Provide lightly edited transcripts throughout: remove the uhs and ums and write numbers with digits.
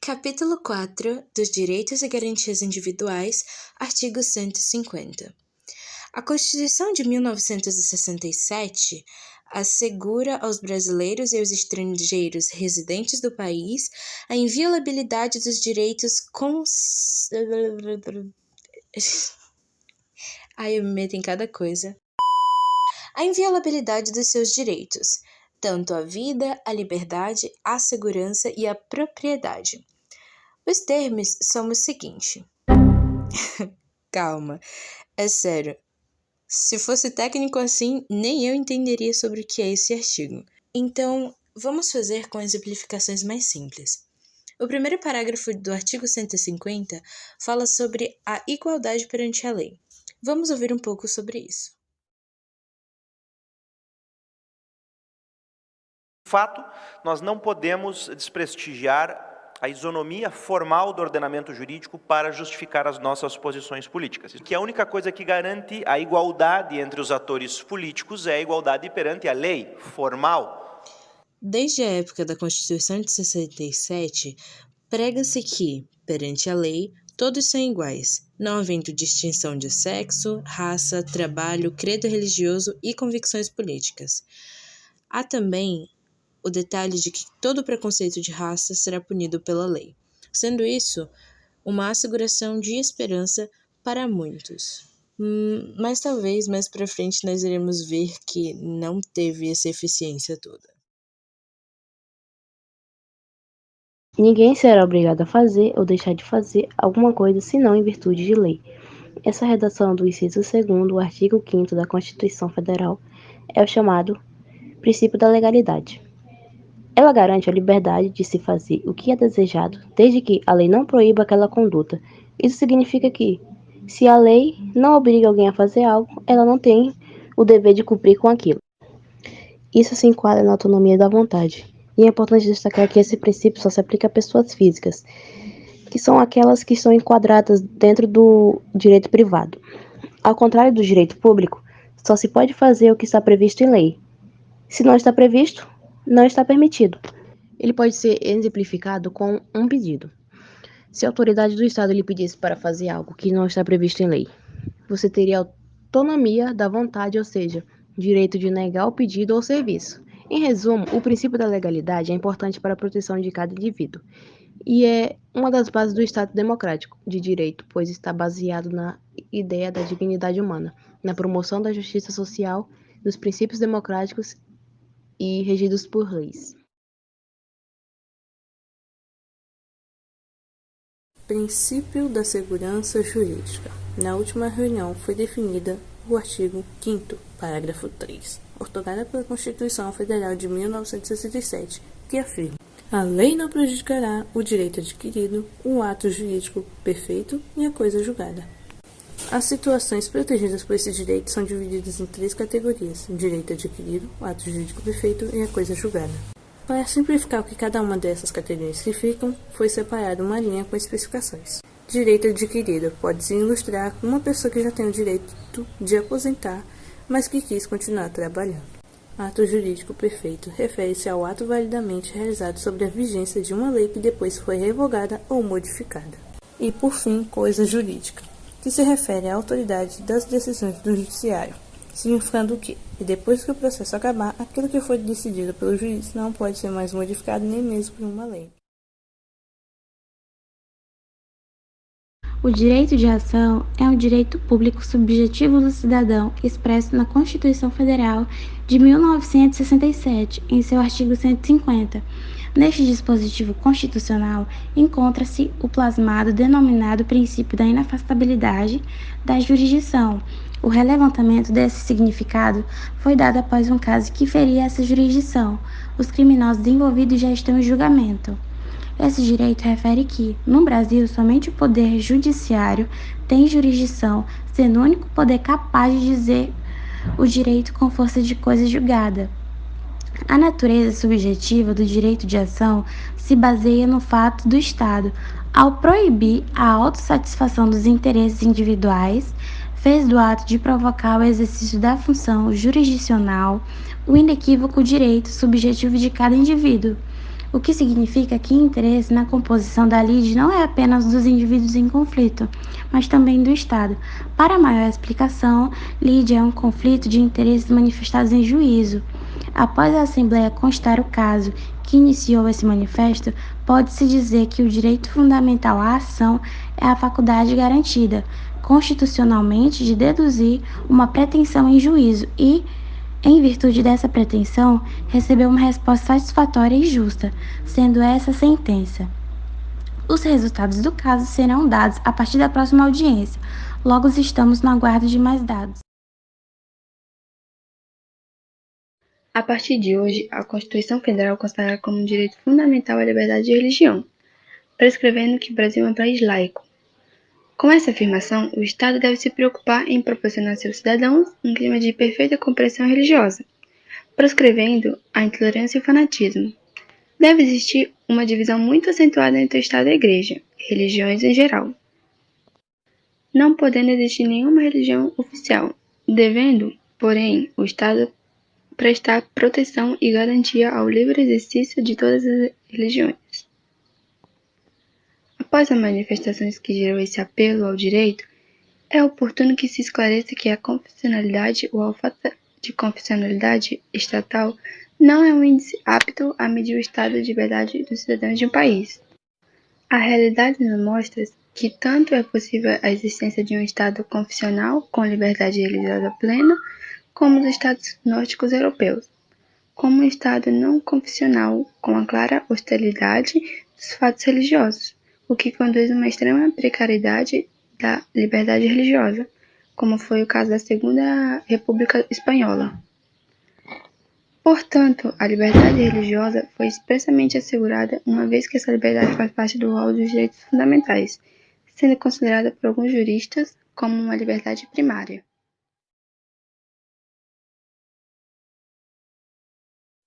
Capítulo 4 dos Direitos e Garantias Individuais, artigo 150. A Constituição de 1967 assegura aos brasileiros e aos estrangeiros residentes do país a inviolabilidade dos direitos Ai, eu me meto em cada coisa. A inviolabilidade dos seus direitos, tanto à vida, à liberdade, à segurança e à propriedade. Os termos são o seguinte. Calma, é sério. Se fosse técnico assim, nem eu entenderia sobre o que é esse artigo. Então, vamos fazer com exemplificações mais simples. O primeiro parágrafo do artigo 150 fala sobre a igualdade perante a lei. Vamos ouvir um pouco sobre isso. De fato, nós não podemos desprestigiar a isonomia formal do ordenamento jurídico para justificar as nossas posições políticas. Que a única coisa que garante a igualdade entre os atores políticos é a igualdade perante a lei formal. Desde a época da Constituição de 67, prega-se que, perante a lei, todos são iguais, não havendo distinção de sexo, raça, trabalho, credo religioso e convicções políticas. Há também o detalhe de que todo preconceito de raça será punido pela lei, sendo isso uma asseguração de esperança para muitos. Mas talvez mais para frente nós iremos ver que não teve essa eficiência toda. Ninguém será obrigado a fazer ou deixar de fazer alguma coisa senão em virtude de lei. Essa redação do inciso 2º, o artigo 5º da Constituição Federal é o chamado princípio da legalidade. Ela garante a liberdade de se fazer o que é desejado, desde que a lei não proíba aquela conduta. Isso significa que, se a lei não obriga alguém a fazer algo, ela não tem o dever de cumprir com aquilo. Isso se enquadra na autonomia da vontade. E é importante destacar que esse princípio só se aplica a pessoas físicas, que são aquelas que estão enquadradas dentro do direito privado. Ao contrário do direito público, só se pode fazer o que está previsto em lei. Se não está previsto, não está permitido. Ele pode ser exemplificado com um pedido. Se a autoridade do Estado lhe pedisse para fazer algo que não está previsto em lei, você teria autonomia da vontade, ou seja, direito de negar o pedido ou serviço. Em resumo, o princípio da legalidade é importante para a proteção de cada indivíduo e é uma das bases do Estado democrático de direito, pois está baseado na ideia da dignidade humana, na promoção da justiça social, dos princípios democráticos e regidos por leis. Princípio da segurança jurídica. Na última reunião foi definida o artigo 5º, parágrafo 3, outorgada pela Constituição Federal de 1967, que afirma: a lei não prejudicará o direito adquirido, o ato jurídico perfeito e a coisa julgada. As situações protegidas por esse direito são divididas em 3 categorias: direito adquirido, o ato jurídico perfeito e a coisa julgada. Para simplificar o que cada uma dessas categorias significam, foi separada uma linha com especificações. Direito adquirido pode-se ilustrar com uma pessoa que já tem o direito de aposentar, mas que quis continuar trabalhando. Ato jurídico perfeito refere-se ao ato validamente realizado sobre a vigência de uma lei que depois foi revogada ou modificada. E, por fim, coisa jurídica, que se refere à autoridade das decisões do judiciário, significando que, e depois que o processo acabar, aquilo que foi decidido pelo juiz não pode ser mais modificado nem mesmo por uma lei. O direito de ação é um direito público subjetivo do cidadão expresso na Constituição Federal de 1967, em seu artigo 150. Neste dispositivo constitucional encontra-se o plasmado denominado princípio da inafastabilidade da jurisdição. O relevantamento desse significado foi dado após um caso que feria essa jurisdição. Os criminosos envolvidos já estão em julgamento. Esse direito refere que, no Brasil, somente o Poder Judiciário tem jurisdição, sendo o único poder capaz de dizer o direito com força de coisa julgada. A natureza subjetiva do direito de ação se baseia no fato do Estado, ao proibir a autossatisfação dos interesses individuais, fez do ato de provocar o exercício da função jurisdicional o inequívoco direito subjetivo de cada indivíduo. o que significa que interesse na composição da lide não é apenas dos indivíduos em conflito, mas também do Estado. Para maior explicação, lide é um conflito de interesses manifestados em juízo. Após a Assembleia constar o caso que iniciou esse manifesto, pode-se dizer que o direito fundamental à ação é a faculdade garantida constitucionalmente de deduzir uma pretensão em juízo e, em virtude dessa pretensão, recebeu uma resposta satisfatória e justa, sendo essa a sentença. Os resultados do caso serão dados a partir da próxima audiência. Logo estamos no aguardo de mais dados. A partir de hoje, a Constituição Federal consagra como direito fundamental a liberdade de religião, prescrevendo que o Brasil é um país laico. Com essa afirmação, o Estado deve se preocupar em proporcionar a seus cidadãos um clima de perfeita compreensão religiosa, proscrevendo a intolerância e o fanatismo. Deve existir uma divisão muito acentuada entre o Estado e a Igreja, religiões em geral, não podendo existir nenhuma religião oficial, devendo, porém, o Estado prestar proteção e garantia ao livre exercício de todas as religiões. Após as manifestações que gerou esse apelo ao direito, é oportuno que se esclareça que a confessionalidade ou a falta de confessionalidade estatal não é um índice apto a medir o estado de liberdade dos cidadãos de um país. A realidade nos mostra que tanto é possível a existência de um Estado confessional com liberdade religiosa plena, como os Estados nórdicos europeus, como um Estado não confessional com a clara hostilidade dos fatos religiosos, o que conduz a uma extrema precariedade da liberdade religiosa, como foi o caso da Segunda República Espanhola. Portanto, a liberdade religiosa foi expressamente assegurada, uma vez que essa liberdade faz parte do rol dos direitos fundamentais, sendo considerada por alguns juristas como uma liberdade primária.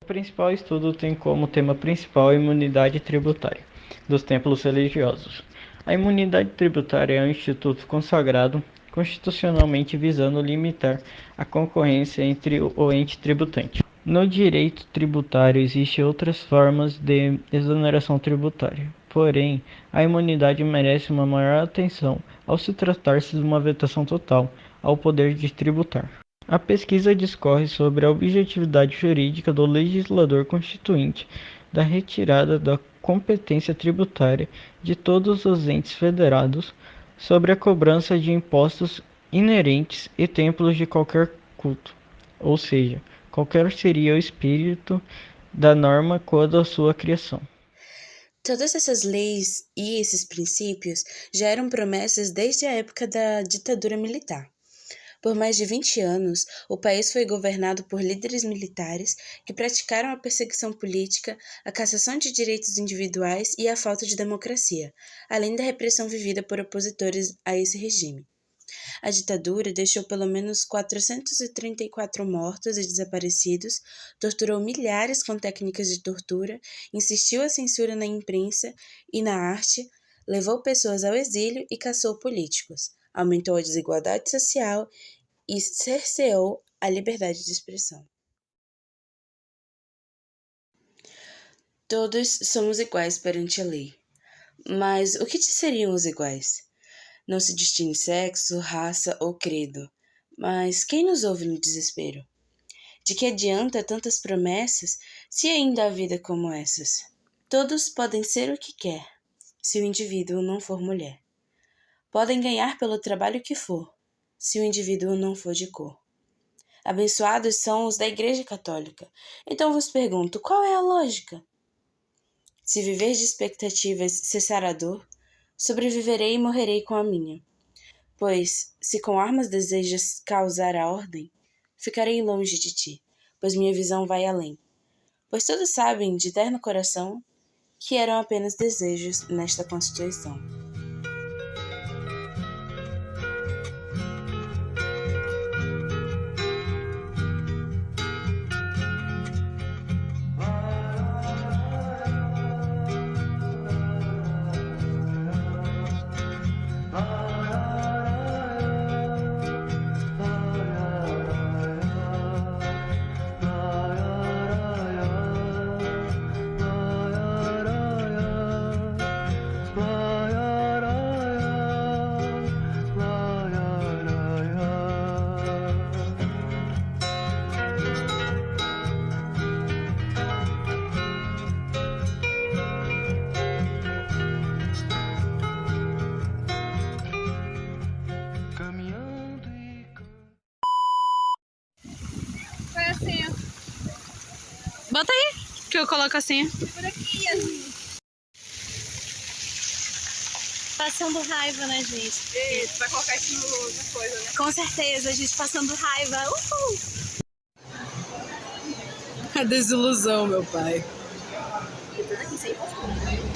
O principal estudo tem como tema principal a imunidade tributária dos templos religiosos. A imunidade tributária é um instituto consagrado constitucionalmente visando limitar a concorrência entre o ente tributante. No direito tributário existem outras formas de exoneração tributária, porém, a imunidade merece uma maior atenção ao se tratar-se de uma vetação total ao poder de tributar. A pesquisa discorre sobre a objetividade jurídica do legislador constituinte da retirada da competência tributária de todos os entes federados sobre a cobrança de impostos inerentes e templos de qualquer culto, ou seja, qualquer seria o espírito da norma quando a sua criação. Todas essas leis e esses princípios já eram promessas desde a época da ditadura militar. Por mais de 20 anos, o país foi governado por líderes militares que praticaram a perseguição política, a cassação de direitos individuais e a falta de democracia, além da repressão vivida por opositores a esse regime. A ditadura deixou pelo menos 434 mortos e desaparecidos, torturou milhares com técnicas de tortura, insistiu a censura na imprensa e na arte, levou pessoas ao exílio e caçou políticos, aumentou a desigualdade social e cerceou a liberdade de expressão. Todos somos iguais perante a lei. Mas o que seriam os iguais? Não se distingue sexo, raça ou credo. Mas quem nos ouve no desespero? De que adianta tantas promessas se ainda há vida como essas? Todos podem ser o que quer, se o indivíduo não for mulher. Podem ganhar pelo trabalho que for, se o indivíduo não for de cor. Abençoados são os da Igreja Católica. Então vos pergunto, qual é a lógica? Se viver de expectativas cessar a dor, sobreviverei e morrerei com a minha. Pois, se com armas desejas causar a ordem, ficarei longe de ti, pois minha visão vai além. Pois todos sabem, de terno coração, que eram apenas desejos nesta Constituição. Bota aí, que eu coloco assim. Por aqui, Yasmin. Passando raiva, né, gente? E tu vai colocar isso na coisa, né? Com certeza, a gente passando raiva. Uhul! A desilusão, meu pai. Eu tô aqui sem postura.